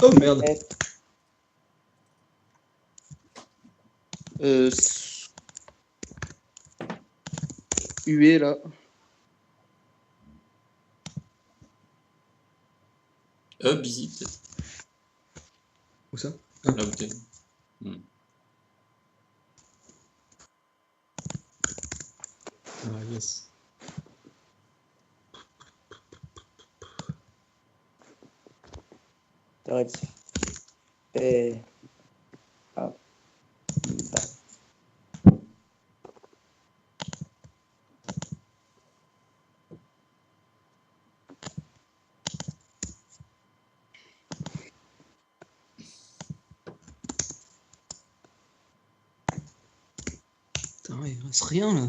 Oh merde. UE là. Busy peut-être. Où ça? Là où t'es. Ah yes. T'arrêtes. Et... Ah. Putain, il reste rien là.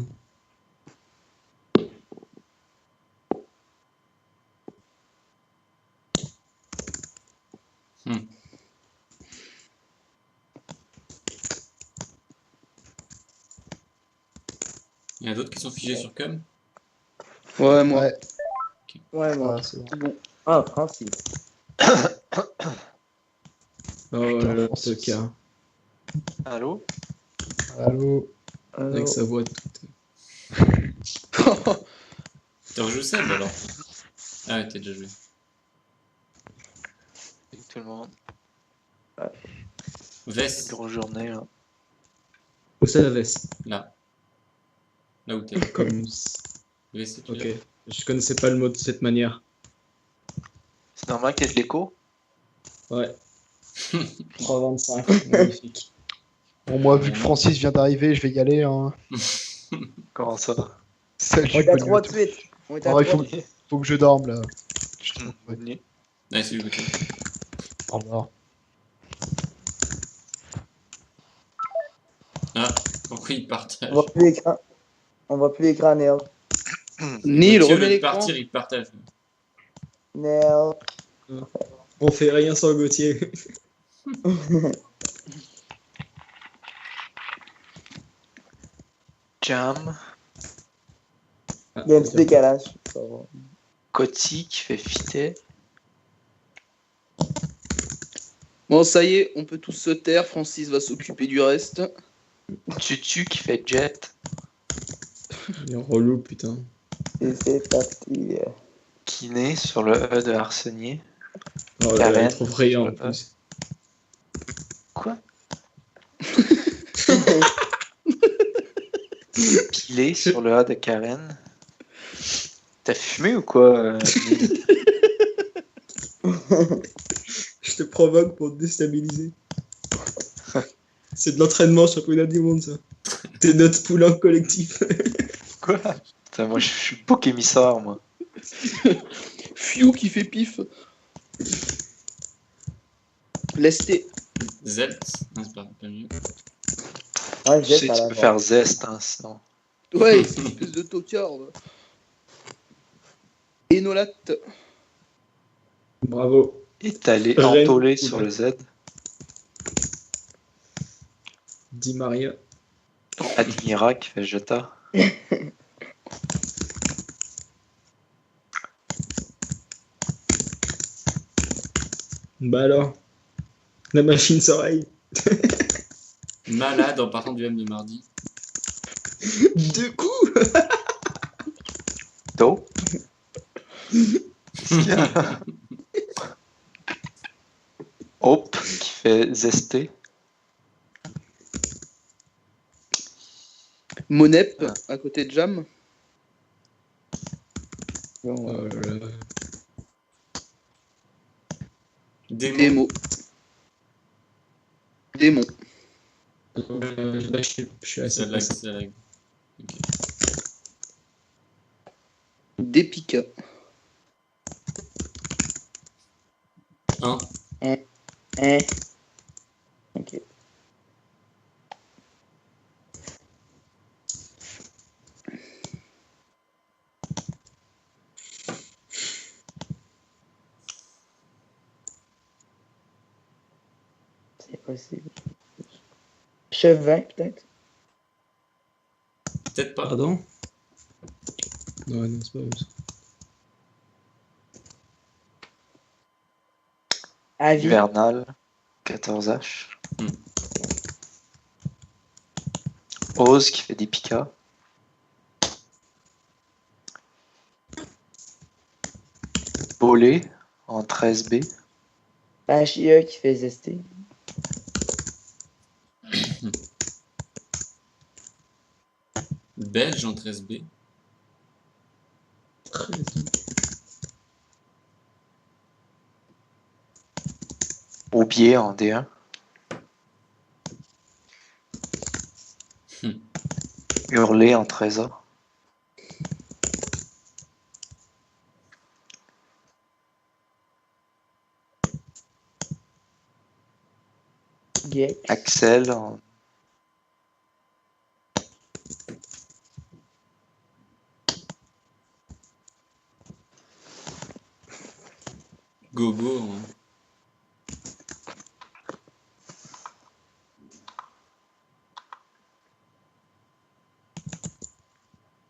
Il y en a d'autres qui sont figés sur com. Ouais, moi. Ouais. Ouais, moi. Ah, c'est bon. C'est bon. Ah, Francis. Oh Putain, là, Francis. ce cas. Allô? Allô. Avec sa voix toute. T'as rejoué Seb alors? Ah ouais, t'as déjà joué. Salut tout le monde. Vest, Grosse journée là. Où ça la veste? là. Là où t'es. Comme. Vest, c'est Ok. Je connaissais pas le mot de cette manière. C'est normal qu'il y ait de l'écho? Ouais. 3,25. Magnifique. Bon, moi, vu que Francis vient d'arriver, je vais y aller. Hein. Comment ça? Salut, On est à bonne nuit 3 à de tous. suite. On est à Alors, il 3 faut que je dorme là. Je te Bonne nuit. Ouais, c'est Gauthier. Au revoir. Ah, pourquoi il partage? On voit plus l'écran. On voit plus l'écran, Néo. Neil, Gauthier, au remets lieu de l'écran. partir, il partage. Néo. On fait rien sans Gauthier. Jam. Il y a un petit décalage. Ça va. Coty qui fait fitter. Bon, ça y est, on peut tous se taire. Francis va s'occuper du reste. Tutu qui fait jet. Il est relou, putain. Et c'est parti. Kiné sur le E de Arsenier. Oh là là, Karen, il trouve rien en sur le E. plus. Quoi? Pilé sur le A de Karen. T'as fumé ou quoi? Je te provoque pour te déstabiliser. C'est de l'entraînement championnat du monde, ça. T'es notre poulain collectif. Quoi? Putain, moi je suis poke émissaire, moi. Fiu qui fait pif. Lesté. Zelt. Non, c'est pas mieux. Ouais, Tu sais, j'ai tu pas peux faire zeste, hein, sinon. Ouais, c'est une espèce de tocard. Enolate. Bravo. Étalé, Rennes, entolé oula. sur le Z. Di Maria. Admira qui fait Jeta. Bah alors. La machine s'oreille. Malade en partant du M de mardi. Deux coups. Do. Qu'est-ce qu'il y a? Hop qui fait zesté. Monep à côté de Jam. Oh là là. Démon. Démon. Là, je suis assez Ça lag, pressé. ça lag. Ok. Dépica. Un. Ok. C'est possible. Chevin, peut-être. Peut-être pas. Pardon? Non, c'est pas ça. Avis. Hivernal, 14H. Hmm. Ose qui fait des picas. Bolé en 13B. HIE qui fait zester. Belge en 13B. Aubier en D1. Hmm. Hurler en 13A. Gex. Axel en Gogo en...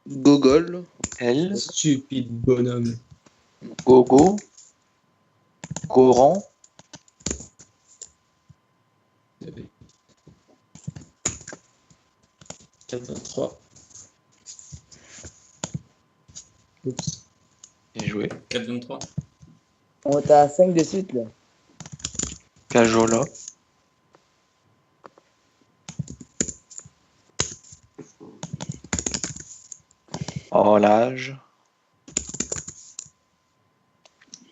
Gogol. L. Stupide bonhomme. Gogo. Goron. J'avais 4-23. Oups. Bien joué. 4-23. On est à 5 de suite, là. Cajola. Horlage.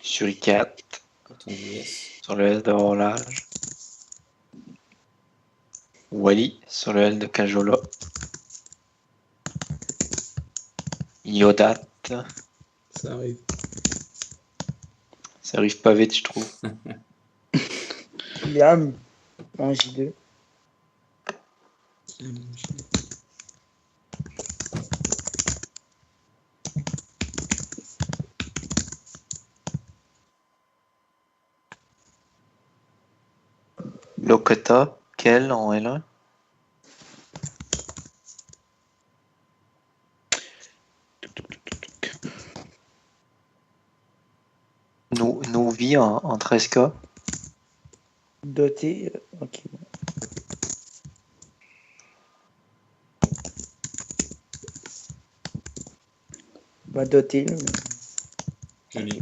Suricate. Quand on dit yes. Sur le L de Horlage. Wally sur le L de Cajola. Iodat. Ça arrive. Ça arrive pas vite, je trouve. Liam. En J2. Lokota. Quel en L1. Novi en 13K. Doté. Ok. Bah, doté, là. Joli.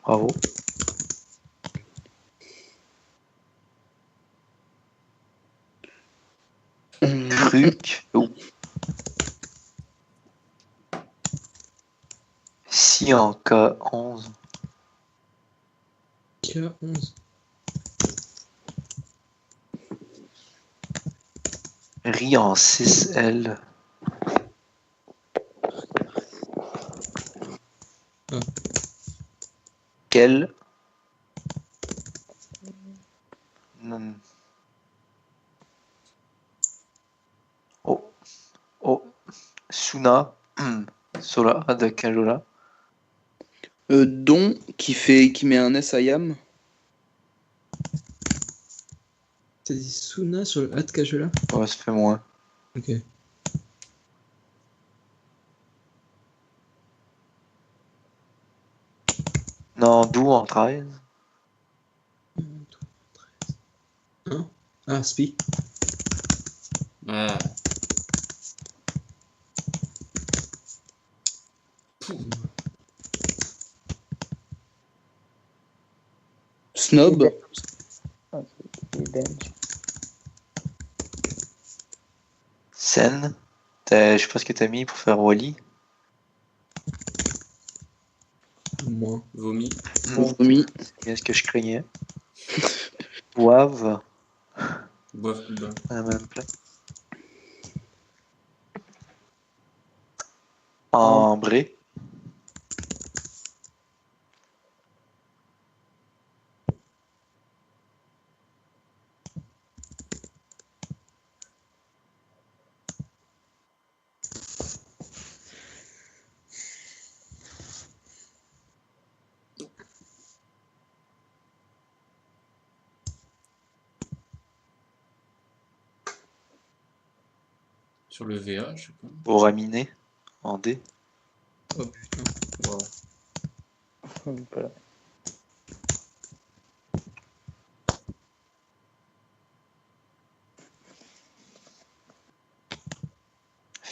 Bravo. Truc. Si en K11. K11. Ri en 6L. Ah. Quel. Non. Oh. Oh. Suna. Sur le A de Cajola. Don qui met un S à Yam. T'as dit Suna sur le hat Cajola? Ouais, ça fait moins. Ok. Non, Dou en 13. Hein? Ah, Spi. Ah. Snob. Ok. Et bench. Sen. Je sais pas ce que t'as mis pour faire Wally. Moins. Vomi. Vomi. C'est bien ce que je craignais. Boivent. Boivent plus bas. À la même place. Ambré. Sur le VA, je sais pas. Boraminé. En D. Oh putain. Wow. Voilà.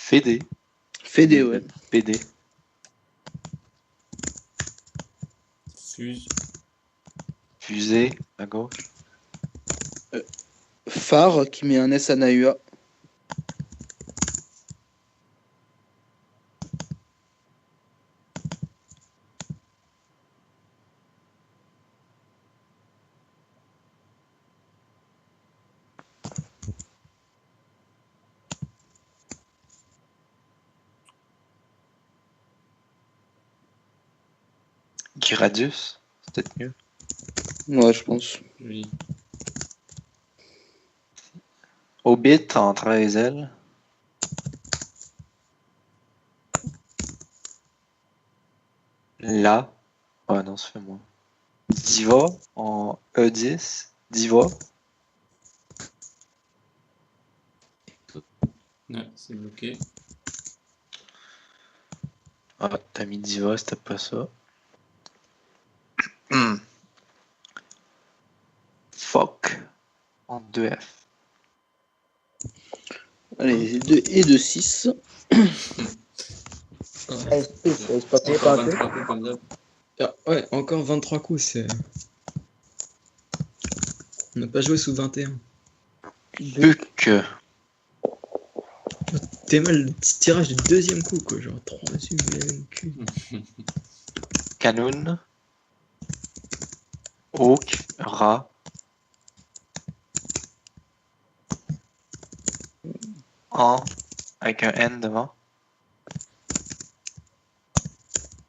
Fédé. Fédé, ouais. PD. Fuse. Fusée, à gauche. Phare qui met un S à Nahua. Gradius, c'est peut-être mieux. Ouais, je pense. Oui. Hobbit en 13 ailes. Là. Ah non, ça fait moins. Diva en E10. Diva. Ouais, c'est bloqué. Ah, t'as mis Diva, c'était pas ça. Fuck. En 2F. Allez, 2 et 2, 6. C'est pas payé Encore par un peu. 23 coups comme d'hab. Ah, ouais, encore 23 coups, c'est... On n'a pas joué sous 21. Buck. T'es mal le petit tirage du deuxième coup, quoi. Genre 3 cul. Canon. Hawk. Rat. En. Avec un N devant.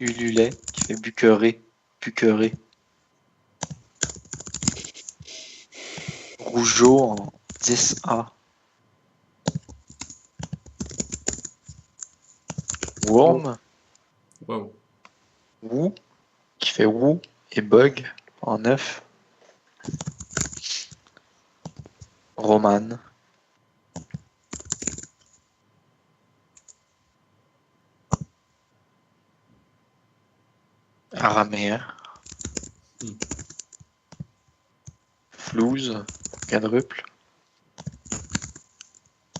Ululet qui fait Buqueré. Buqueré. Rougeau en 10A. Worm. Wow. Woo. Qui fait Woo. Et Bug en 9. Roman. Araméen. Flouze. Quadruple.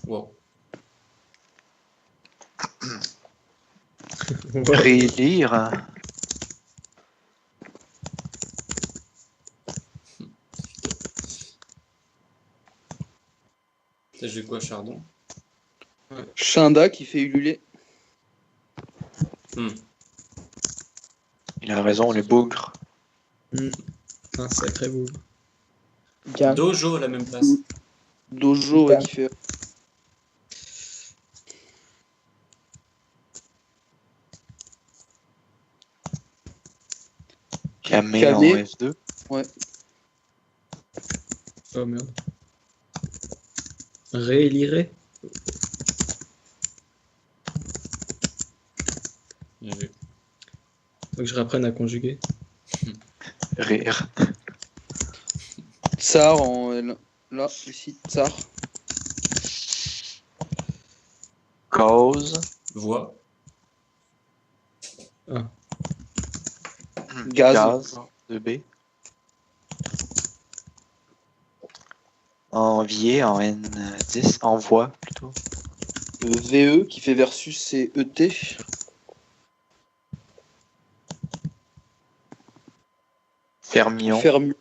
Wow. Rélire. Hein. T'as joué quoi, Chardon? Shinda qui fait ululer. Il a raison, les bougres. Un sacré beau. Tiens. Dojo à la même place. Dojo ouais, qui fait. Camé en Camé. F2. Oh merde. Rééliré. Bien vu. Faut que je réapprenne à conjuguer. Rire. Tsar en L. Là, ici, Tsar. Cause. Voix. Gaz. 2B. Envier en N10. Envoi plutôt. VE qui fait versus c'est ET. Fermion. Fermu.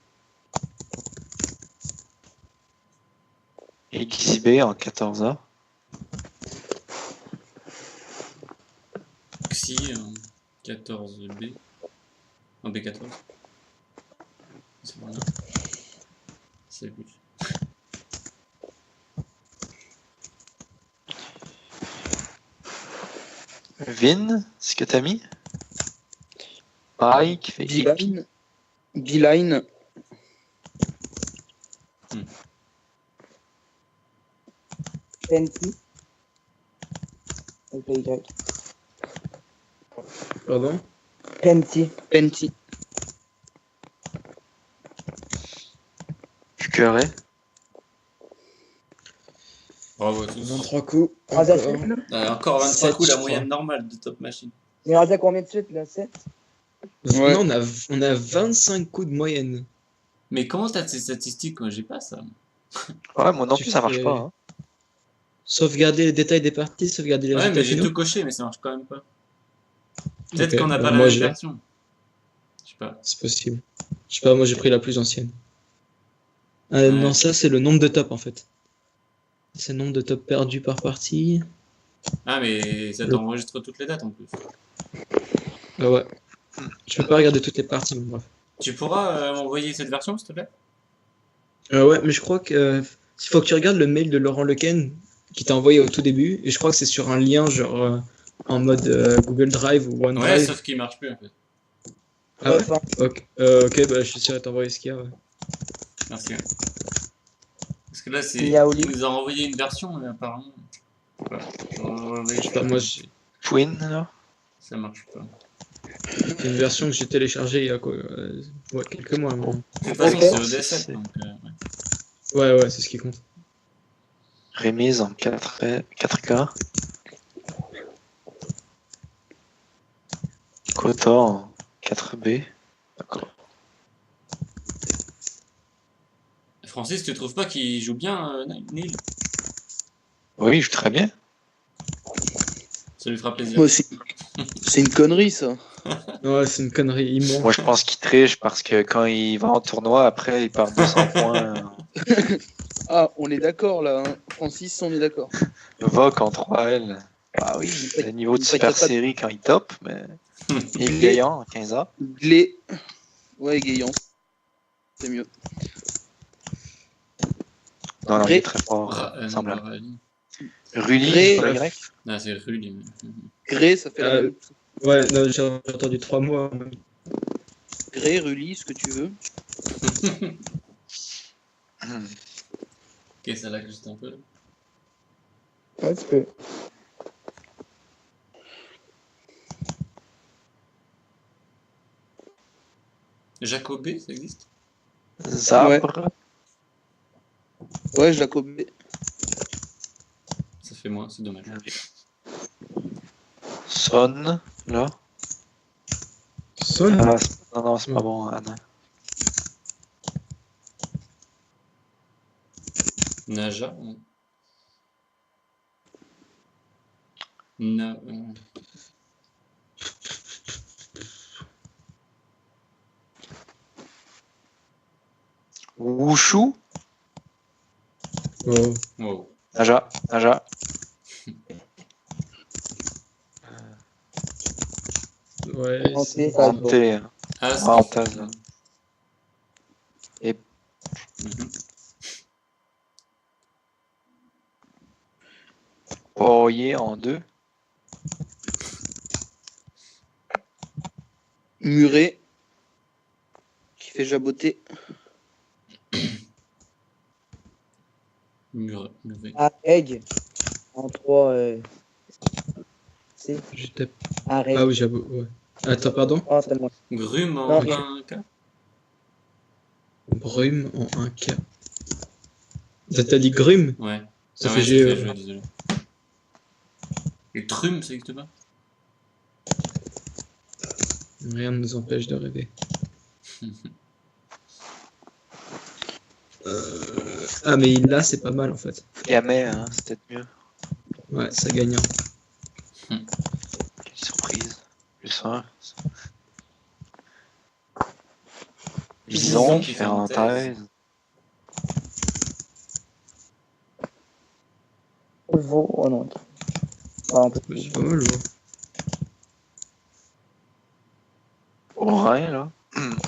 Exhibé en 14A. Xi en 14B. En B14. C'est bon là. C'est plus. Vin, c'est ce que t'as mis? Pareil, qui fait Beeline. Beeline. Penti. Avec le Y. Pardon. Penti. Penti. Buqueré. Bravo à tous. 23 coups. Rasa Encore. suite, là. Encore 23 Sept, coups, je la crois. moyenne normale de Top Machine. Mais Rasa combien de suite là? 7? Ouais. Non, on a 25 coups de moyenne. Mais comment t'as ces statistiques? Moi, j'ai pas ça. Ouais, moi non Tu plus, ça marche fais- pas. Hein. Sauvegarder les détails des parties, sauvegarder les Ouais, résultats mais j'ai finaux. tout coché, mais ça marche quand même pas. Peut-être Ok, qu'on n'a bah, pas la moi, même j'ai- version. Je sais pas. C'est possible. Je sais pas, moi j'ai pris la plus ancienne. Ouais. Non, ça c'est le nombre de tops en fait. C'est le nombre de tops perdus par partie. Ah, mais ça t'enregistre toutes les dates en plus. Bah ouais. Je peux pas regarder toutes les parties, mais bref. Tu pourras m'envoyer cette version, s'il te plaît? Ouais, mais je crois que il faut que tu regardes le mail de Laurent Lequen qui t'a envoyé au tout début, et je crois que c'est sur un lien genre en mode Google Drive ou Ouais, OneDrive. sauf qu'il marche plus en fait. Ah ouais. Enfin, Ok, bah je suis sûr de t'envoyer ce qu'il y a. Ouais. Merci. Parce que là, c'est. Il y a Oli. Il nous a envoyé une version, mais apparemment. Voilà. Je sais pas, moi j'ai Twin, là. Ça marche pas. une version que j'ai téléchargée il y a quoi ouais, quelques mois maintenant. De toute façon, Ok. c'est ODSL, C'est- donc. Ouais, c'est ce qui compte. Remise en 4K. Quota en 4B. D'accord. Francis, tu trouves pas qu'il joue bien, Neil? Oui, je joue très bien. Ça lui fera plaisir. Moi aussi. C'est une connerie, ça. Ouais, c'est une connerie immense. Moi, je pense qu'il triche parce que quand il va en tournoi, après, il perd 200 points. Ah, on est d'accord là, hein. Francis, on est d'accord. Vogue en 3L. Ah oui, le niveau de Super Série quand il top, mais il est gagnant en 15 ans. Glé. Ouais, Gaillan. C'est mieux. Non, il Ré. est très fort, semblable. Rulli, Ré. sur la Y. Ah, c'est Rudy. Gré, ça fait la même. Ouais, non, j'ai entendu 3 mois. Gré, Rulli, ce que tu veux. Ok, ça lag juste un peu. ouais, tu peux. Jacobé, ça existe? Zabre. Ouais, Jacobé. Ça fait moins, c'est dommage. Son, là. Sonne. Ah, non, c'est pas bon, Anna. Naja. Na... Wushu. Oh. Wow. Naja. Ouais, Hanté, c'est- ça, Hanté. Ah, Parenthèse, là. Et- Mhm. Poirier en 2. Muret. Qui fait jaboter. Muret. Ah, egg. En 3. C'est je tape. arrêt. Ah oui, j'avoue. Ouais. Attends, pardon. Oh, c'est moi. Grume en Non, 1K? Brume en 1K. T'as dit Grume? Ouais. Ça Ah fait ouais, G. ça fait jeu, désolé. Et Trum, ça existe pas? Rien ne nous empêche de rêver. Ah, mais là, c'est pas mal en fait. Gamet, hein, c'est peut-être mieux. Ouais, ça gagne. Quelle surprise. Plus 1. Bison qui fait en thèse. Veau. Oh non. Ah, un peu Mais plus. c'est pas mal, ouais. Orin, là.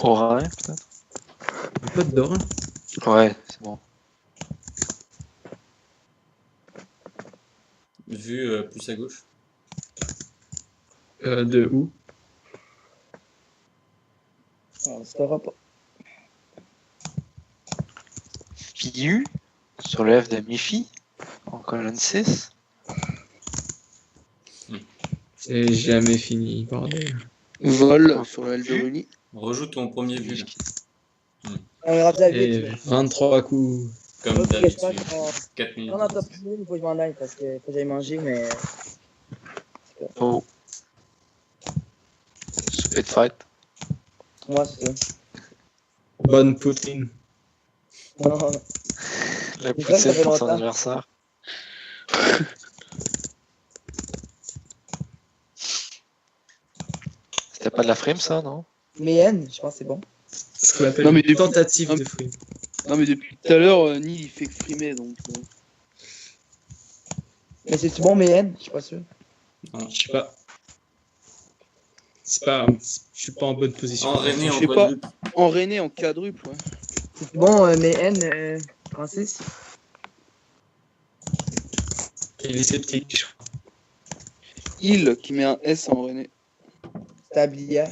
Orin, peut-être. Pas de Dorin. Ouais, c'est bon. Vu plus à gauche. De où? On se fera pas. Fiu sur le F de Mifi en colonne 6. C'est jamais fini, bordel. Vol sur le L de Rulli. Rejoue ton premier vu là. On verra ça Et vite. 23 coups. Comme Ok, je d'habitude. pense qu'on- 4 minutes. On a top 6, il faut que je m'en aille parce qu'il faut que j'aille manger, mais. Oh. Souper de fête. Moi, c'est ça. Bonne poutine. Non, La ça fait poutine pour son longtemps. anniversaire. pas de la frime, ça, non? Mais N, je pense que c'est bon. Ce qu'on appelle Non, mais une tentative de free. Non, mais depuis tout à l'heure, Neil il fait que frimer donc. Mais c'est-tu bon, mais N? Je suis pas sûr. Je sais pas. C'est pas. Je suis pas en bonne position. En René, Je en sais pas. quadruple. En René en quadruple, ouais. C'est bon, mais N, Francis? Il est sceptique, je crois. Il qui met un S en René. Tablière.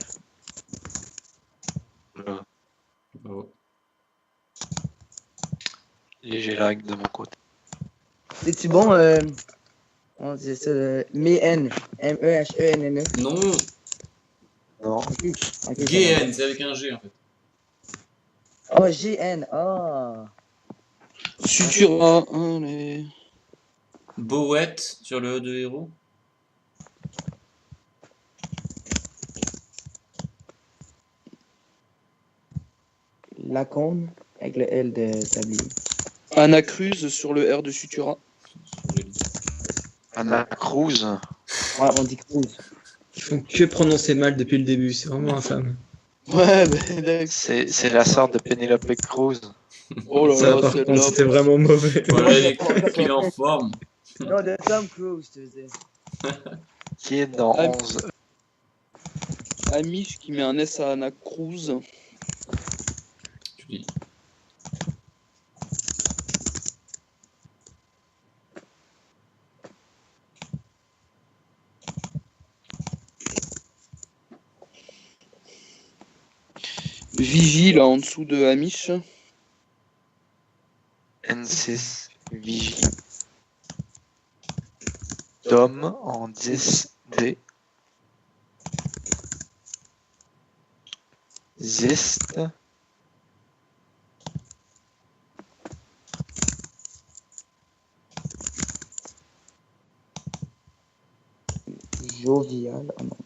Bravo. Léger lag de mon côté. C'est-tu bon, on dit ça, mais N. M-E-H-E-N-N-E. Non, Ok, Non. ok, GN, c'est avec un G en fait. Oh, G-N. Ah. Sutura, hein, les. Bowette sur le E de héros. Lacône avec le L de tablier. Anacruz sur le R de Sutura. Anna Cruz. Ouais, on dit Cruz. Ils font que prononcer mal depuis le début, c'est vraiment infâme. Ouais, ben. C'est la sorte de Penelope Cruz. Oh là Ça, là, par c'est contre, c'était là. vraiment mauvais. Voilà, il est en forme. Non, de Tom Cruise, tu veux dire. Qui est dans Ah. 11. Amish qui met un S à Anacruz. Tu dis. Vigie là en dessous de Amish. N6. Vigie. Dom en 10D. Zist. Jovial. Oh non.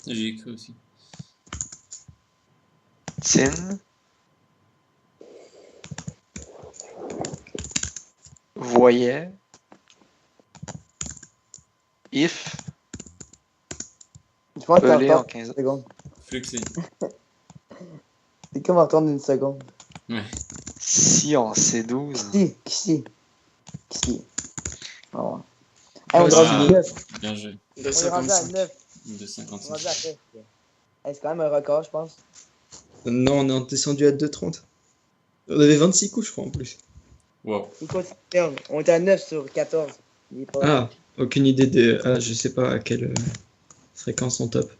J'ai écrit aussi. Tin. Voyait. If. Je pense que t'es en Pelé en retard 15. d'une seconde. Fluxé. C'est comme en retard d'une seconde. Si en C12. Qui? Oh, ouais. Hey, on est Ah. rendu à 9. Bien joué. De On est rendu à 55. 9. De On est 55. rendu à 9. Hey, c'est quand même un record, je pense. Non, on est descendu à 2,30. On avait 26 coups, je crois, en plus. Wow. Il continue de perdre. On est à 9 sur 14. Il est pas... Ah, aucune idée de. Ah, je sais pas à quelle fréquence on top.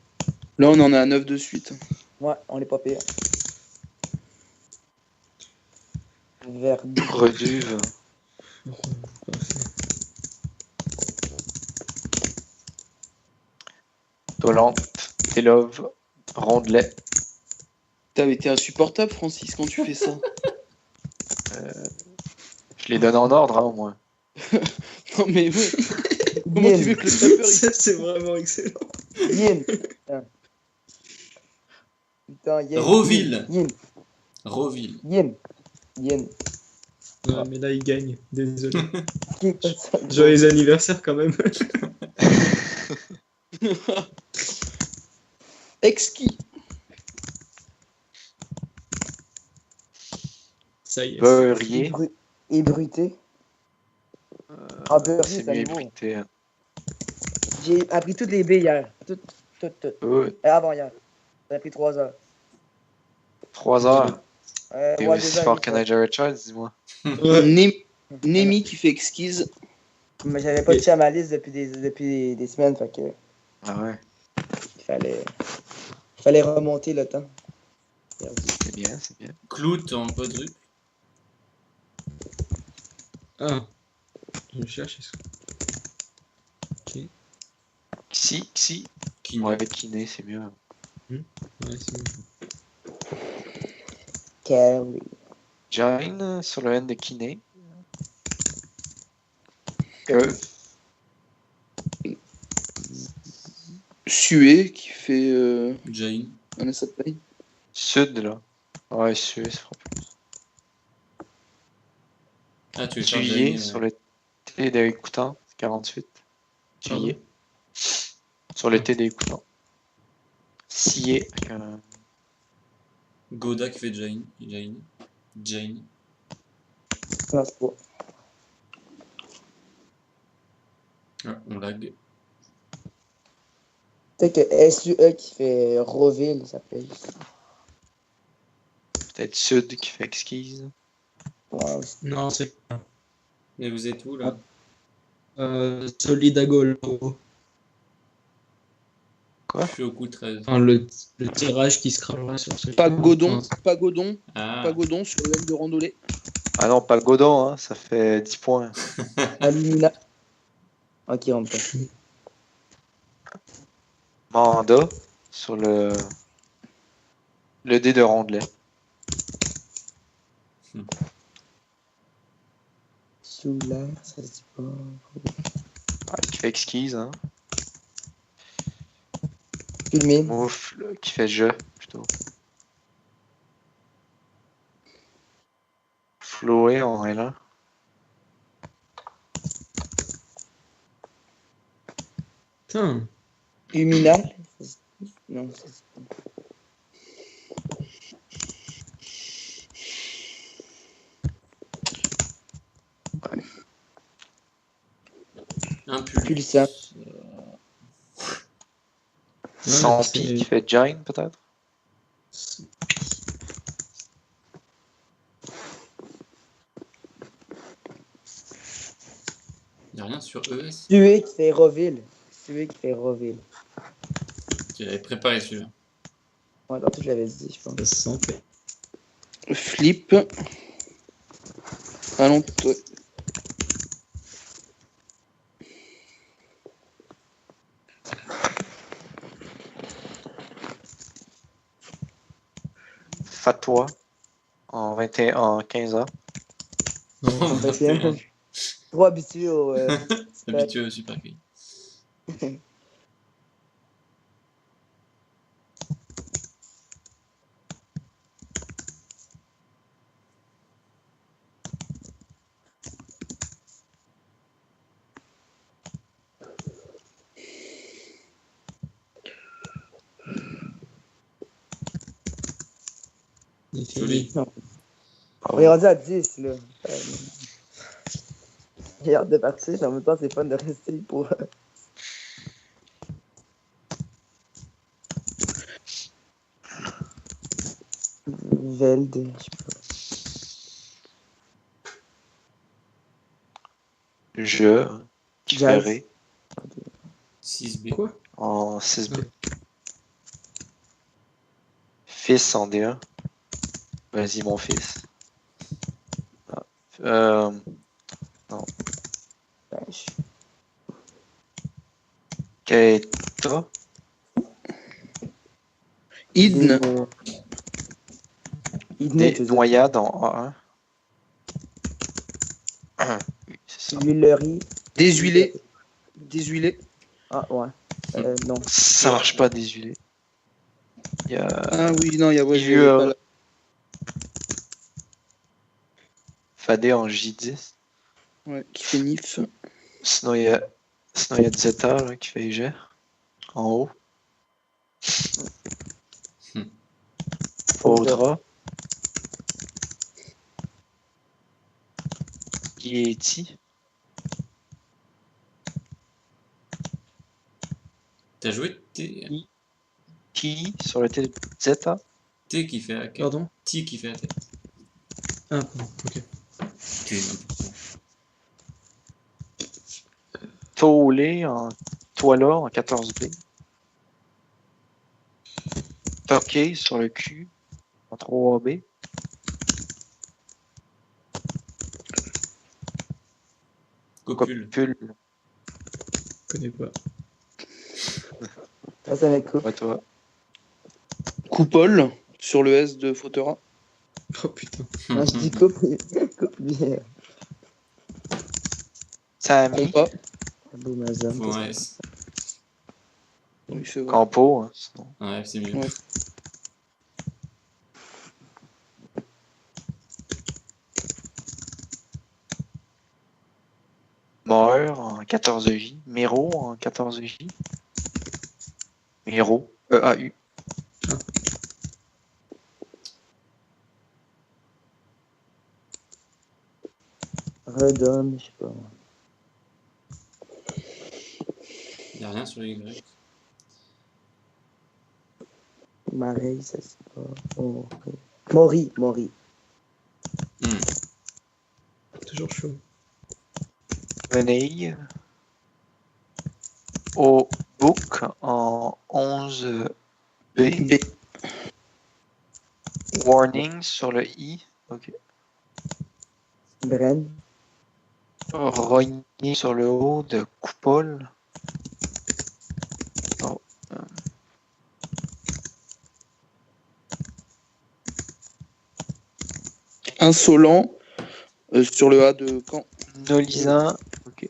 Là on en est à 9 de suite. Ouais, on est pas pire. Verdu. Reduve. Dolante. Télove. Rondelet. T'avais été insupportable Francis quand tu fais ça. Je les donne en ordre, hein, au moins. Non mais ouais. Comment tu veux que le tapeur il... Ça, c'est vraiment excellent. Yin. Putain, Yin. Roville. Yin. Roville. Yin. Yin. Ouais, mais là, il gagne. Désolé. Qui est pas ça? Joyeux anniversaire quand même. Exquis. Ça y est. Beurrier. Ébruité. Ah, beurrier, C'est c'est mieux nouveau. ébruité. Hein. J'ai appris toutes les baies hier. Toutes. Avant hier. Ça a pris 3 heures. 3 heures. T'es Ouais, aussi 2 heures fort et que demie. Nigel Richards, dis-moi. Ouais. Nemi qui fait exquise. Mais j'avais pas touché à ma liste depuis des semaines, fait que Ah ouais, il fallait remonter le temps. c'est bien, c'est bien. Clout en quadruple. Ah. Je cherche. Ok. Xi. Qui Ouais, avec kiné, c'est mieux. Ouais, c'est bon. Carry. Jane sur le N de kiné. Que. Sué qui fait Jane. un S à paye. Sud, là. Ouais, Sud, c'est frappé. Ah, tu veux faire Juillet Jane, sur le T d'écoutant, 48. Pardon. Juillet. Sur le T d'écoutant. Scié. Avec un... Goda qui fait Jane. Jane. Non, c'est pas. Ah, on lag. Peut-être que SUE qui fait Roville, ça s'appelle. Peut-être Sud qui fait exquise. Ouais, aussi. Non, c'est Mais vous êtes où là? Solidagolo. Je suis au coup 13. Enfin, le tirage qui se cramera sur ce Pagodon, Enfin, Pagodon, Ah, Pagodon sur le lac de Randolé. Ah non, pas Godon, hein, ça fait 10 points. Alumina. Ok, on peut. Manda sur le dé de Rondelet. Sous l'air, ça se dit pas. Qui fait exquise, hein. Culmine. Moufle qui fait jeu, plutôt. Floé en est là. Putain. Huminal. Non, ça se dit pas. Pulsar. Sans c'est- pi qui fait Jane, peut-être. il n'y a rien sur ES. Sué qui fait Roville. Sué qui fait Roville. J'avais préparé celui-là. Ouais, tantôt je l'avais dit, je pense. Ça se sent. Flip. Allons, toi. Fatwa en 21, en 15 ans. Non, Fait que, trop habitué au. Habitué au super quick. il est Joli. fini. On est rendu à 10, là. J'ai hâte de partir, mais en même temps, c'est fun de rester pour. Velde, je sais pas. Je qui fait Jazz. Ré 6B. Quoi? en 6B. Fils en D1. Vas-y, mon fils. Ah. Pêche. Keita. Idne. Des noyades en A1. Oui, c'est ça. Huilerie. Déshuilé. Déshuilé. Ah, ouais. Non. Ça marche pas désulé. Il y a Ah oui, non, il y a. Ouais, Il y j'ai a- pas la- Fadé en J10. ouais, qui fait Nif. Sinon, il y a Zeta là, qui fait G en haut. Audra. Yeti. T'as joué T, Ki sur le T de Zeta. T qui fait AK. Pardon? T qui fait AT. Ah, bon, ok. T, n'importe quoi. Toolé en Toila en 14B. Toqué sur le Q en 3B. Copule. Copule. Je connais pas. Ça, ça va être cool. Ouais, toi. Coupole sur le S de Fautera. Oh putain. Non, je dis coupe. Coupe bien. Samy. Compas. Beau Mazam. Faut un S. Oui, c'est vrai. Campo. Hein, sinon. Un F, c'est mieux. Ouais. Mauer en 14J. Miro en 14J. Miro. EAU. Redonne, je sais pas. Il n'y a rien sur les Y. Mareille, ça c'est pas. Maury. Toujours chaud. Venille. Au book en 11B. B. Warning sur le I. Ok. Bren. Rogné sur le haut de coupole. Oh. Insolent sur le A de Caen. Nolisan. Ok.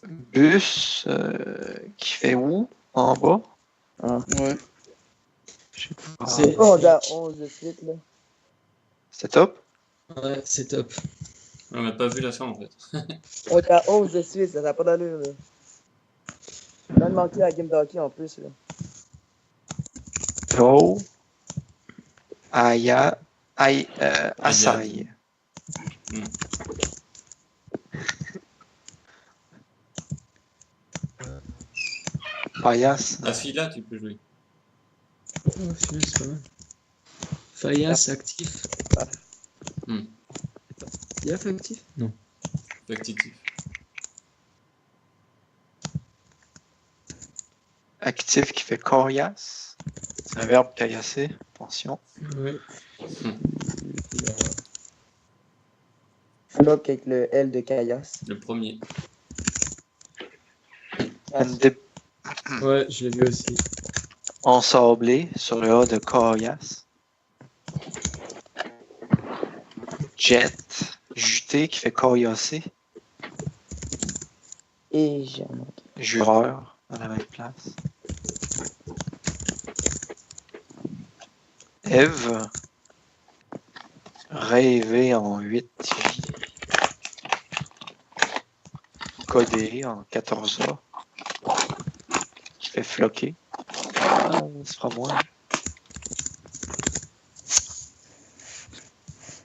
Bus qui fait où en bas? Ah. Ouais. Je sais pas. C'est- Oh, on a 11 de suite, là. C'est top? Ouais, c'est top. On n'a pas vu la fin en fait. On est à 11 de suite, ça n'a pas d'allure, là. On a manqué la game d'hockey en plus, là. Go. Aya. Asaï. Hmm. Payas. Afila, tu peux jouer. Oh, finalement, c'est pas mal. Fayas actif. Hmm. Yaf actif? Non. Factitif. Actif qui fait coriace. C'est un verbe caillasser. Attention. Ouais. Flock avec le L de Caillasse. Le premier. Ouais, je l'ai vu aussi. Ensablé sur le A de coriace. Jet. Juté qui fait coriasser. Et j'ai un autre. Jureur à la même place. Eve. Rêver en 8 vies. Codé en 14A. Qui fait floquer. Ah, c'est pas moi.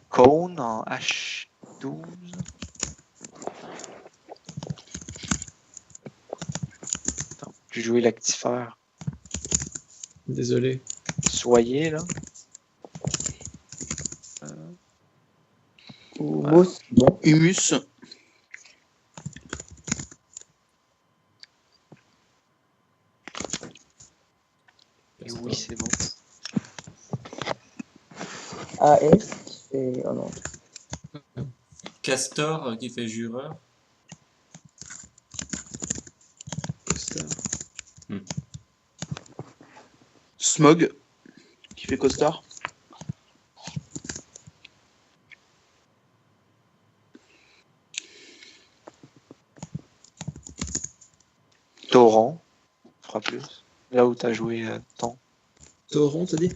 Cone en H12. Attends, j'ai joué l'actifère. Désolé. Soyez là. Ou Ouais. Mousse. Bon. Humus. Et oui, c'est bon. AS. Et. Oh non. Castor qui fait jureur. Star. Smog. Qui fait costard. Torrent. Fera plus. Là où t'as joué temps. Tauron, t'as dit?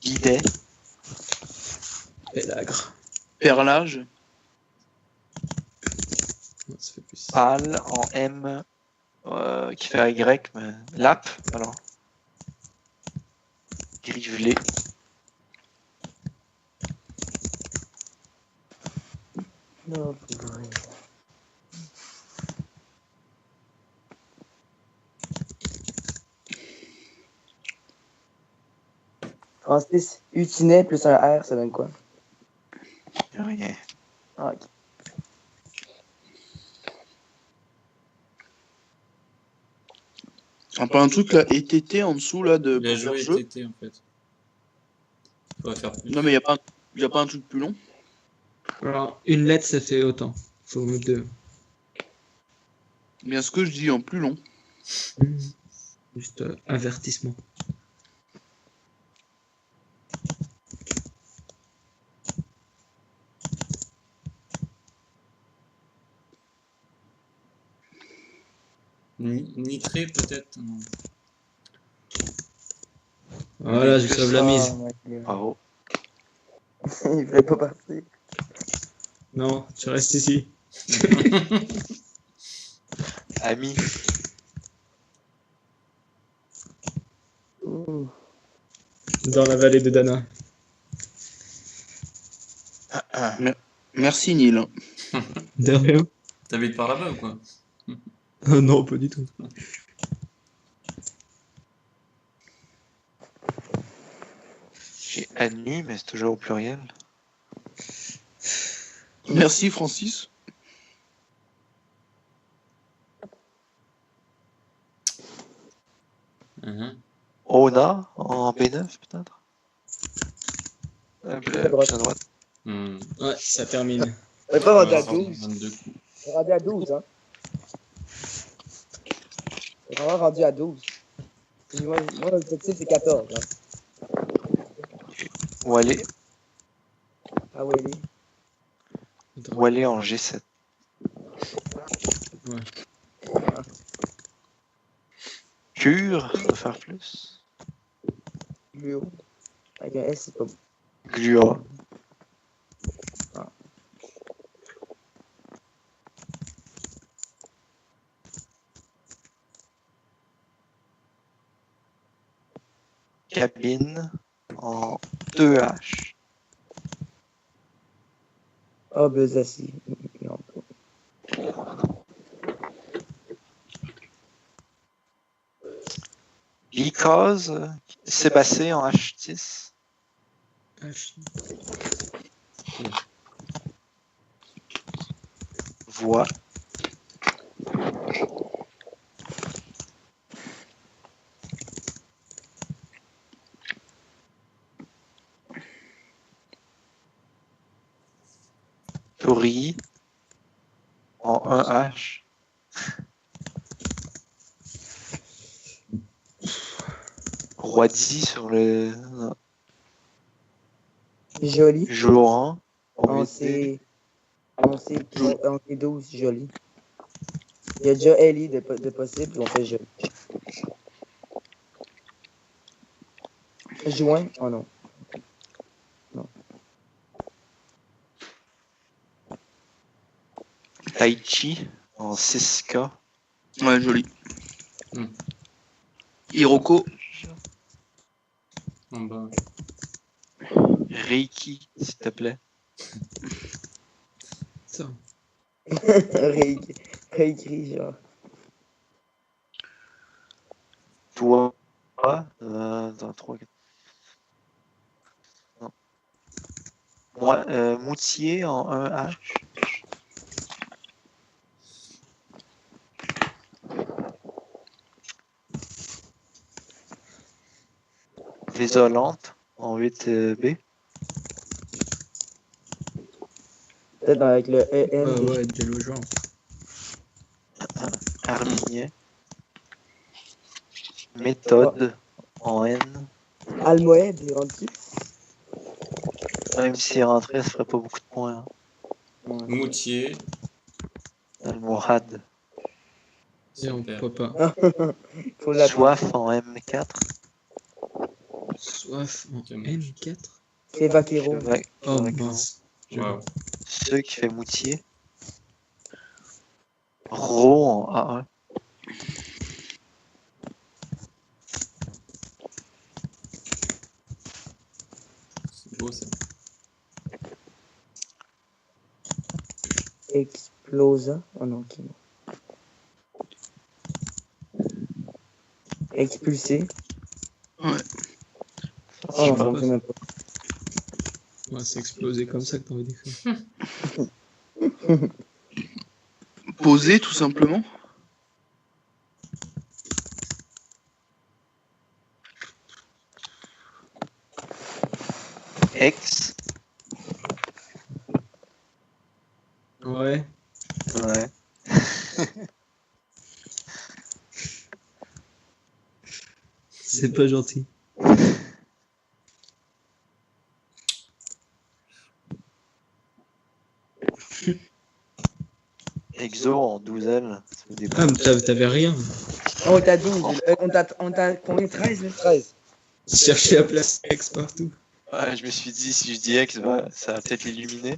Guidet. Pélagre. Perlage. Non, ça fait plus. Pâle en M. Qui fait un Y, mais. Lap, alors. Grivelé. Non, purée. Francis, Utinet plus un R, ça donne quoi? Rien. Ah, ok. Un peu un truc là, ETT en dessous là de Il a pour faire joué jeu. TT en fait. Il faudrait faire plus. Non mais y a pas un truc plus long. Alors, une lettre, ça fait autant. Faut mettre deux. Bien ce que je dis en plus long. Juste avertissement. Nitré peut-être. Non. Voilà, je sauve la mise. Oh, my God. Bravo. Il voulait pas partir. Non, tu restes ici. Ami. Dans la vallée de Dana. Merci, Neil. De rien. T'habites par là-bas ou quoi? Non, pas du tout. J'ai Anu, mais c'est toujours au pluriel. Merci, Francis. Ona, en B9, peut-être? Plus à droite. Ouais, ça termine. On est pas rendu à 22 12. coups. On est rendu à 12, hein. On est vraiment rendu à 12. Moi l'objectif, c'est 14. Hein. Où aller? Ah oui, oui. Où aller en G7? Ouais. Cure, ça doit faire plus. Gluo. Avec un S, c'est pas bon. Glua. Cabine en 2H. Ah, Bezassi. Non. Because, Sébastien en H10. Voix. Toury en 1H. Roidi sur le Joli. Joran. On sait 12, joli. Il y a déjà Ellie de possible, on fait joli. Juin? Oh non. Non. Taichi en 6K. Ouais, joli. Hmm. Hiroko. En bas. Reiki, s'il te plaît. Ça. Réécrit, genre. Toi, dans 3, 4. Non. Moi, Moutier en 1H. Désolante en 8B. Peut-être avec le EN. Ouais, Jello Armignet. Méthode en N. Almoed, il est rendu. Même s'il rentrait, ça ferait pas beaucoup de points. Hein. Ouais. Moutier. Almohad. Et on Super. peut pas. Faut la Soif en M4. Soif en M4. C'est Vaquero. Oh Vaquero. mince. Wow. Ceux qui fait Moutier. Ro en A1. C'est beau ça. Explosa. Oh non, qui Expulsé. Ouais. Oh non, ça me fait même pas. Ouais, c'est explosé comme ça que t'aurais décrit. Poser, tout simplement. Ex. Ouais. Ouais. C'est pas gentil. Exo en 12L. Ah, mais t'avais rien. Oh, t'as 12. On t'a combien? 13, 13. Chercher à placer X partout. Ouais, je me suis dit, si je dis X, bah, ça va peut-être l'illuminer.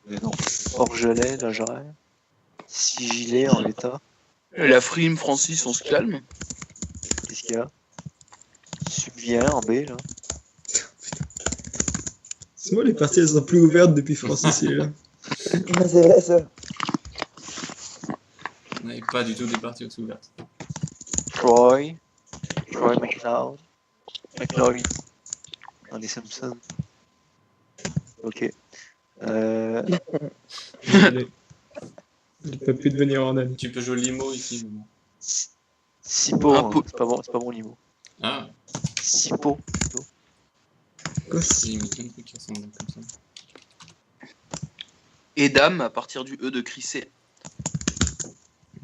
Mais non. Orgelet, là, j'aurais. Sigilé en l'état. La frime, Francis, on se calme. qu'il y a? Subvient en B, là. C'est moi, les parties, elles sont plus ouvertes depuis Francis, il est là. C'est vrai, ça. On n'avait pas du tout des parties aussi ouvertes. Troy McLeod. McLeod. Andy Simpson. Ok. Désolé. Il peut plus devenir en ami. Tu peux jouer Limo ici. Mais bon. Sipo, Ah, c'est pas bon niveau. Ah, Sipo. Quoi, il y a plein de trucs qui ressemblent comme ça. Edam à partir du E de Crissé.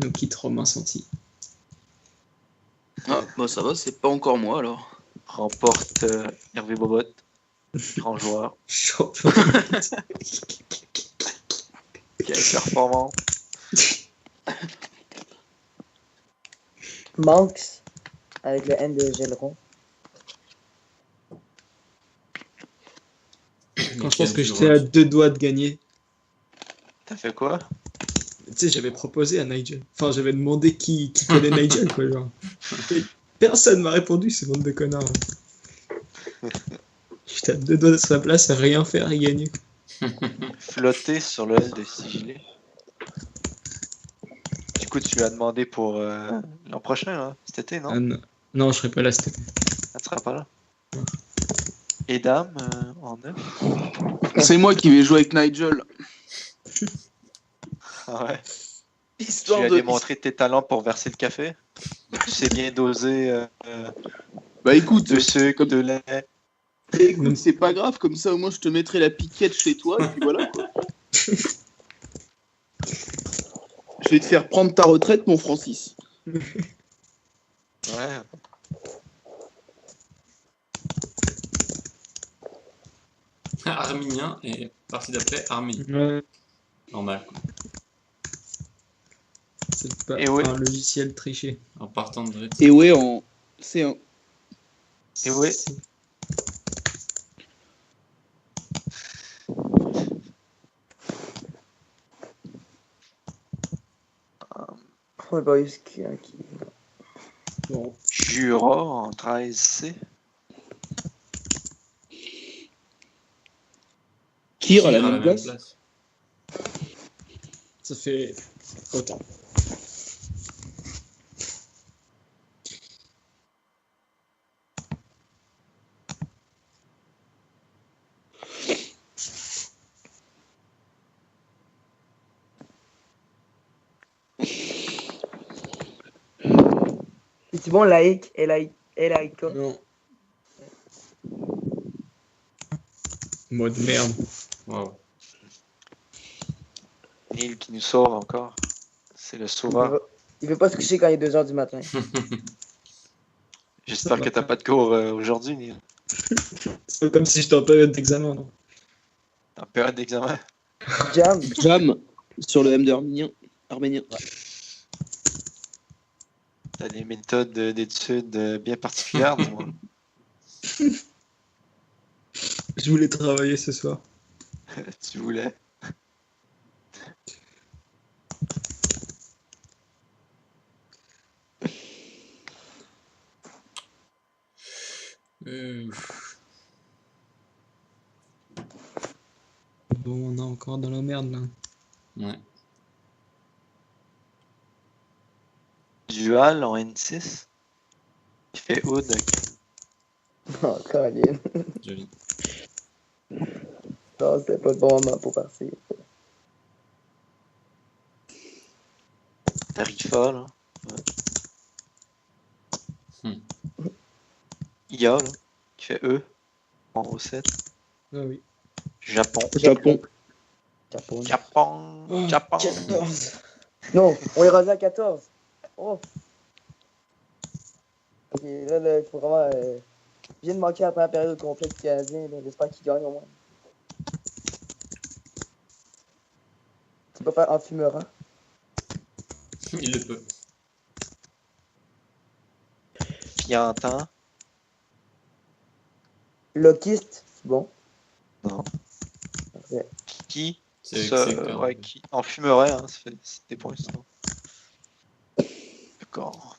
Nous quitte Romain Santi. Ah, bah ça va, c'est pas encore moi alors. Remporte Hervé Bobot. Grand joueur. Champion. Quel performant. Manx, avec le N de Geleron. Quand je pense que j'étais à 2 doigts de gagner. T'as fait quoi? Tu sais, j'avais proposé à Nigel. Enfin, j'avais demandé qui connaît Nigel, quoi, genre. Et personne m'a répondu, ces bandes de connards. J'étais à 2 doigts de sa place à rien faire et gagner. Flotter sur le L de Sigilé. Du coup, tu lui as demandé pour l'an prochain, là, cet été, non? Ah, non. Non, je serais pas là cet été. Ah, tu seras pas là. Et Dame, en 9. C'est moi qui vais jouer avec Nigel. Ah ouais. Tu Histoire lui as de. démontré tes talents pour verser le café. Tu sais bien doser Bah écoute, de sucre, de lait. écoute, c'est pas grave, comme ça au moins je te mettrai la piquette chez toi, et puis voilà quoi. Je vais te faire prendre ta retraite, mon Francis. Ouais. Arminien et partie d'après Armin. Ouais, Normal. Quoi. c'est pas Et ouais. un logiciel triché. En partant de Red. Et ouais, en C1. Et ouais. On n'a pas eu ce qui. Bon, Jura en 13C. Kir à la même place. ça fait autant. C'est bon, laïque et laïque. Non. Mode merde. Wow. Neil qui nous sauve encore. C'est le sauveur. Il veut pas se coucher quand il est 2h du matin. J'espère que t'as pas de cours aujourd'hui, Neil. C'est pas comme si j'étais en période d'examen, non. T'es en période d'examen. Jam. Jam sur le M de arménien. T'as des méthodes d'études bien particulières, dis-moi. Je voulais travailler ce soir. Tu voulais. Bon, on est encore dans la merde, là. Ouais. Dual en N6. Qui fait Oud. Oh, Colin. Joli. Non, c'était pas le bon moment pour partir. Tarifa, là. Ouais. IA, là. Qui fait E. En O7. Ah oui. Japon. Japon. Japon. Oh, Japon. 14. Non, on est rendu à 14. Oh. Ok, là, il faut vraiment. Il vient de manquer la première période complète du Canadien. J'espère qu'il gagne au moins. Tu peux faire en fumeur, hein? Il le peut. Qui entend? Lockist, c'est bon. Non. Parfait. Qui? C'est Ouais, qui en fumerait, hein, ça fait des points, ça. D'accord.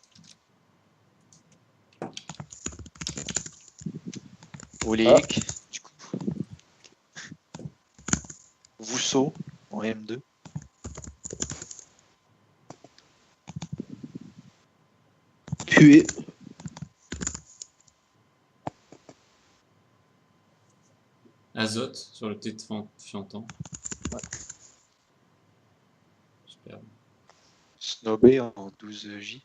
Oléique, du coup. Vousseau, en M2. Pué. Azote sur le T de Fiantan. Ouais. Superbe. Snobé en 12J.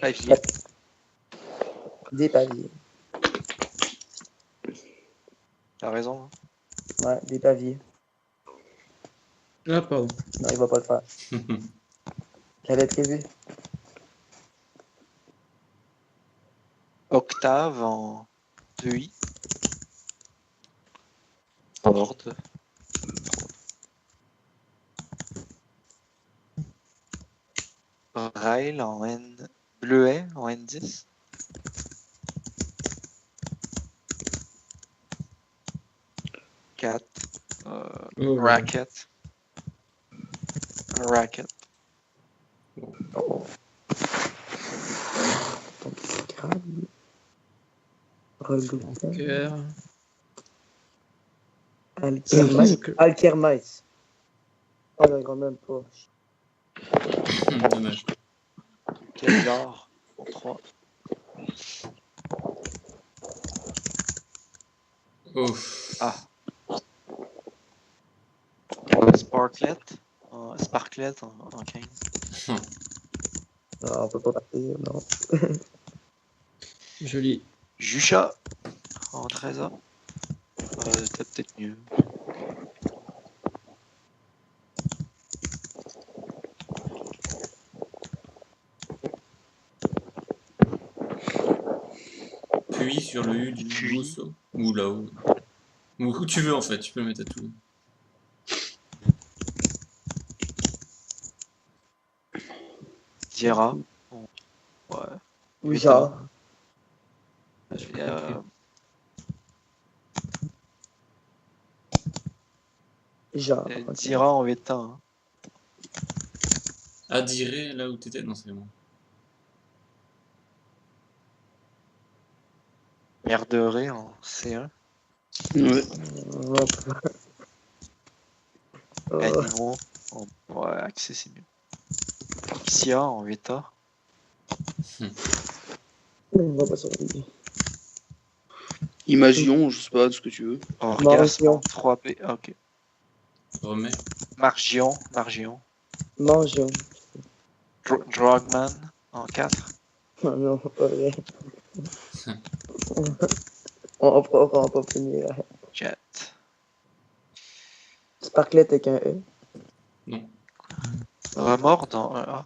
Pavier. Des paviers. T'as raison. Hein. Ouais, des paviers. Ah, pardon. Non, il va pas le faire. J'avais prévu. Octave en 2I. Horde. Rail en N. Bleuet en N10. Cat. Oh, Racket. Racket. Oh. Crabe. Relouquin. cœur. Alkermès. Oh non, quand même pas. Dommage. Kevlar en 3. Ouf. Ah. Sparklet. Sparklet en 15. Non, on peut pas partir, non. Joli. Jucha en 13A. C'était peut-être mieux. Puis sur le U du Puis. Bousseau. Ou là-haut. Ou où tu veux en fait, tu peux le mettre à tout. Diera. Ouais. Oui, genre. Et, Genre. ok. Diera en Veta. Hein. Adiré là où t'étais. Non, c'est bon. Merderé en C1. Ouais. Animaux en... Ouais, accès c'est mieux. Sia en Veta. On va pas survivre. Imagion, je sais pas, ce que tu veux. Orgasme Margion. en 3P. Ah, ok. Remets. Margion. Mangeons. Drogman en 4. Non, non, pas vrai. On va pas finir. Jet. Sparklet avec un E. Non. Remord en 1A.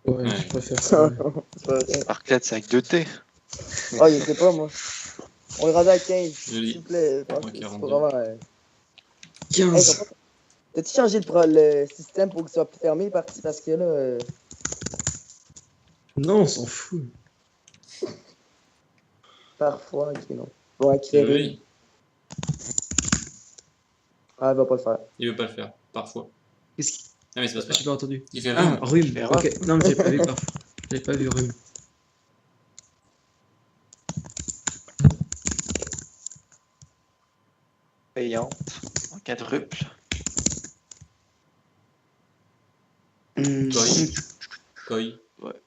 Ouais, Ouais. je préfère ça. C'est pas vrai. Sparklet c'est avec 2T. Oh, je sais pas, moi. On est rendu à 15. Joli. S'il vous plaît. Ouais, C'est 42. vraiment. 15. T'as-tu changé le système pour qu'il soit plus fermé parce que là. Non, on s'en fout. Parfois, ok, non. Bon, acquérir. Joli. Ah, il va pas le faire. Il veut pas le faire. Parfois. Qu'est-ce qui... Ah mais c'est pas J'ai pas entendu. Il fait Ah, rhume. rhume. Fait Ok. Non, mais j'ai pas vu parfois. J'avais pas vu rhume. Payante en quadruple. Koi. Koi. Ouais.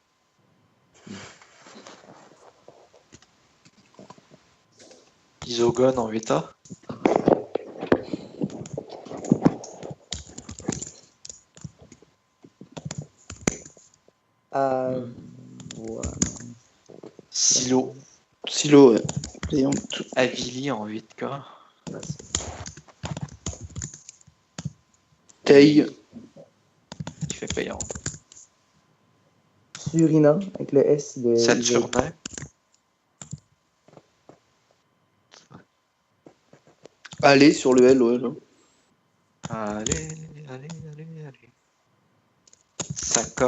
Isogone en Veta. Ouais. Silo. Silo, ouais. Payante. Avili en 8K. Taille. Qui fait payant. Surina, avec le S de. Saturnin. Aller sur le L, ouais. Là. Allez. Saka.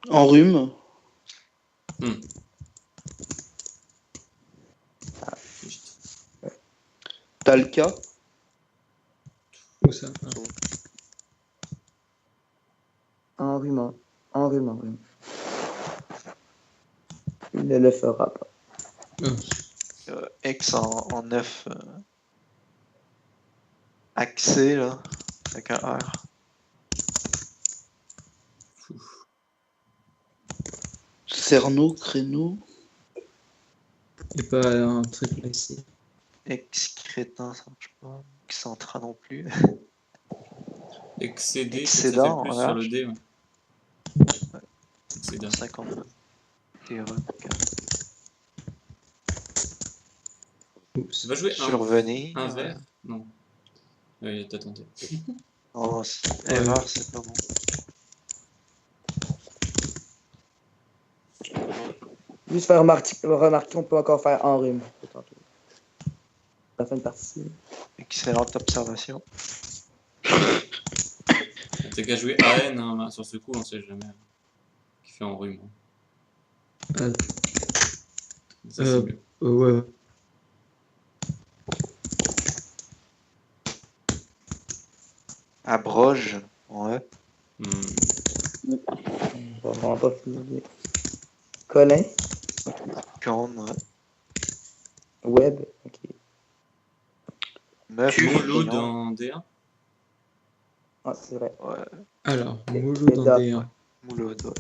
En rhume. Juste. Talca. Où ça? Ah. En rhume. Il ne le fera pas. X en 9. Axé, là. Avec un R. Cerno, créneau. Il n'y a pas un truc là ici. X crétin, ça marche pas. Xcentra non plus. Excédé, Excédent, ça fait plus voilà. sur le dé. Ouais. Excédent. 50. Terreux. Oups. Tu vas jouer Survenir. un vert? Non. Oui, t'as tenté. Oh, erreur, c'est pas bon. Juste faire remarquer qu'on peut encore faire en rhume. La fin de partie. Excellente observation. T'as qu'à jouer AN hein, sur ce coup, on sait jamais. Qui fait en rhume. Ah, Ça, c'est mieux. ouais. Abroge. Ouais. On va vraiment pas finir. Colin. Corne, ouais. Web. Ok. Meuf. Mouloud Mignon. en D1. Ah, c'est vrai. Ouais. Alors, Mouloud en D1. Mouloud, ouais.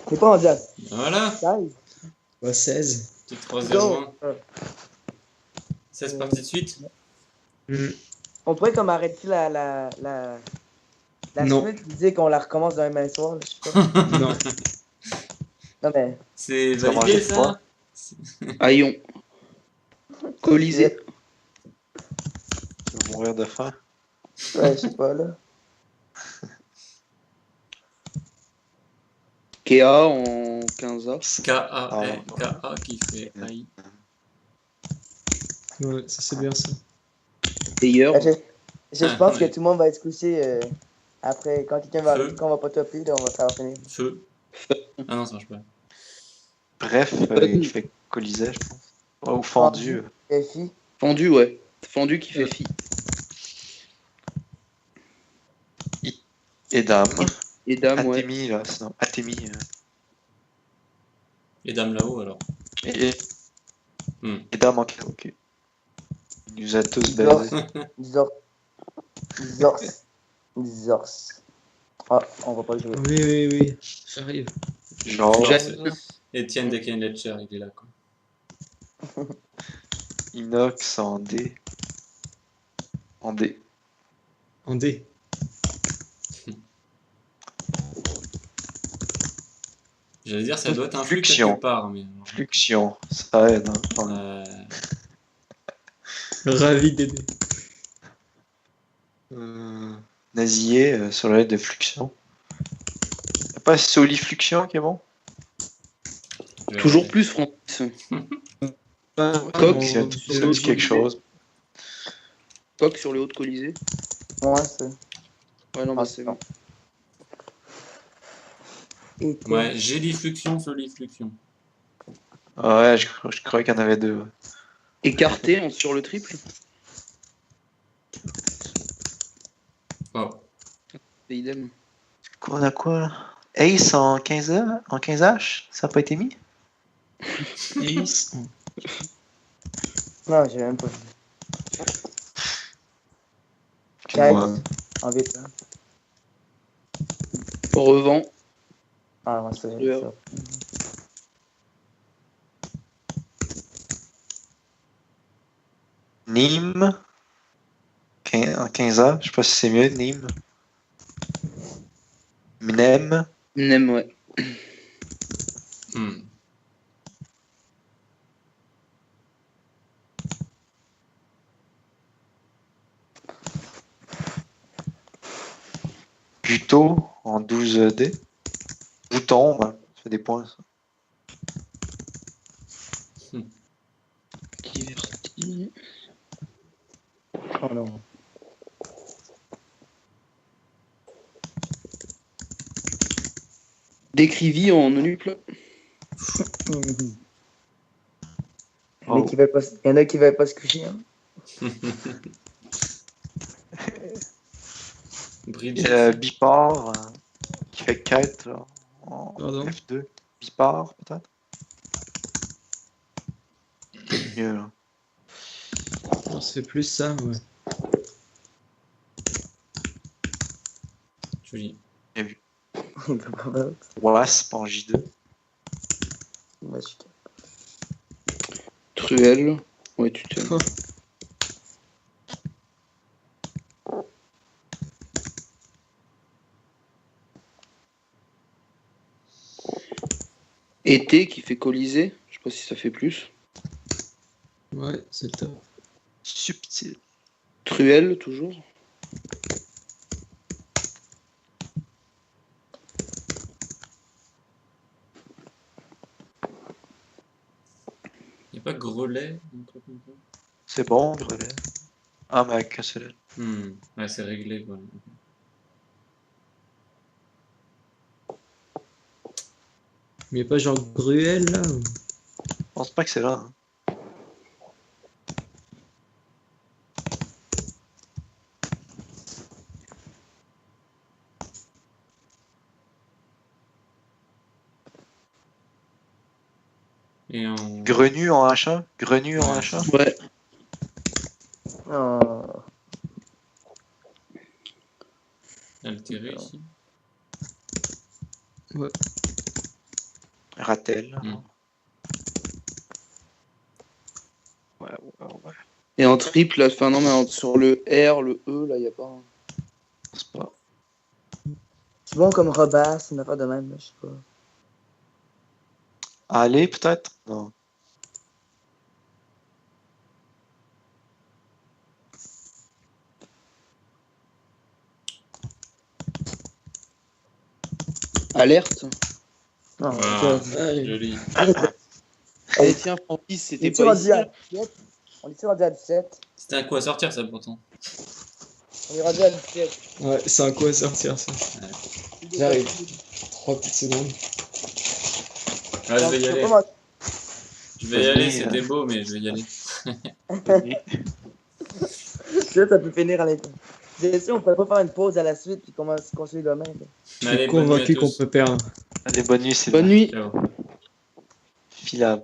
C'est pas en jazz. Voilà, 16. Ouais, 16. petit 3-0. Go. 16 parties de suite. On pourrait comme arrêter la Non. semaine qui disait qu'on la recommence dans le même soir. Là, je sais pas. Non. Non mais. C'est Ça validé mange ça? Haillon. Colisée. Tu vas mourir de faim. Ouais, je sais pas là. Kea en 15A. K-A qui fait AI. Ouais, ça c'est bien ça. D'ailleurs, Je pense que tout le monde va être couché après. Quand quelqu'un va Feu. arriver, qu'on va pas topper, là, on va faire finir. Feu. Ah non, ça marche pas. Bref, il fait Colisée, je pense. Ouais, ou fendu. FI. Fendu, ouais. Fendu qui fait fi. Et dame. Et dame, ouais. Athémie, là, sinon. Athémie. Et dame là-haut alors. Et dame en ok. Il nous a tous Zors. baisés. Zors. Ah, on va pas le jouer. Oui. J'arrive. Genre, Etienne Decken Letcher, il est là quoi. Inox en D. En D. En D. J'allais dire ça doit être un flux Fluxion. quelque part. Mais... Fluxion, ça aide. Hein, quand même. Ravi d'aider. Nazier sur la lettre de fluxion. Y'a pas solifluxion qui est bon? Toujours plus, Francis. Coq, Ça dit quelque chose. Coq sur le haut de Colisée. Ouais, c'est. Ouais, non, bah c'est bon. Ouais, gélifluxion, solifluxion. Ah ouais, je croyais qu'il y en avait deux. Ouais. Écarté sur le triple. Oh. C'est idem. On a quoi là? Ace en 15A, en 15H? Ça n'a pas été mis? Ace. Non, j'ai même pas vu. Moi. En vite, hein. Revend. Ah, ouais, c'est Ouais. ça. Nîmes. En 15A, je sais pas si c'est mieux, Nîmes. Nem. Nem, ouais. Buto en 12D. Bouton, bah, ça fait des points ça. Diverti. Oh non. Décrivi en nuple. Oh. Il y en a qui veulent pas se coucher. Hein. Bridge. Bipar qui fait 4 là, en Pardon. F2. Bipar peut-être? mieux. Là. Non, c'est plus ça, ouais. Joli. Wasp en J2. Magique. Truelle. Ouais, tu t'aimes. Été qui fait Colisée. Je sais pas si ça fait plus. Ouais, c'est top. Subtil. Truelle, toujours. Il n'y a pas Grelet, un truc comme ça? C'est bon, Grelet. Ah, mais avec un seul L. Ouais, c'est réglé, quoi. Mais pas genre Gruel, là Je pense pas que c'est là. Hein. Et en... Grenu en H1. Grenu en H1. Ouais. Oh. altéré ici. Ouais. Ratel. Mm. Ouais. Et en triple, là, enfin non, mais sur le R, le E, là, il n'y a pas. Je sais pas. C'est bon comme Robas, c'est une affaire de même, là, je sais pas. Aller, peut-être? Non. Alerte. Non, Voilà. ok. Allez. Joli. Allez, tiens, Francis, c'était On est-tu pas rendu ici. à 17? On est-tu rendu à 17? C'était un coup à sortir, ça, pourtant. On est rendu à 17. Ouais, c'est un coup à sortir, ça. J'arrive. 3 petites secondes. Ah, je vais y Tu peux aller. pas m'en- Je vais y aller, c'était beau, mais je vais y aller. Là, ça peut finir à l'intérieur. J'ai sûr, on pourrait pas faire une pause à la suite puis continuer demain. là. Je Allez, suis bonne nuit à convaincu qu'on tous. peut perdre. Allez, bonne nuit, c'est Bonne nuit. Ciao. Filable.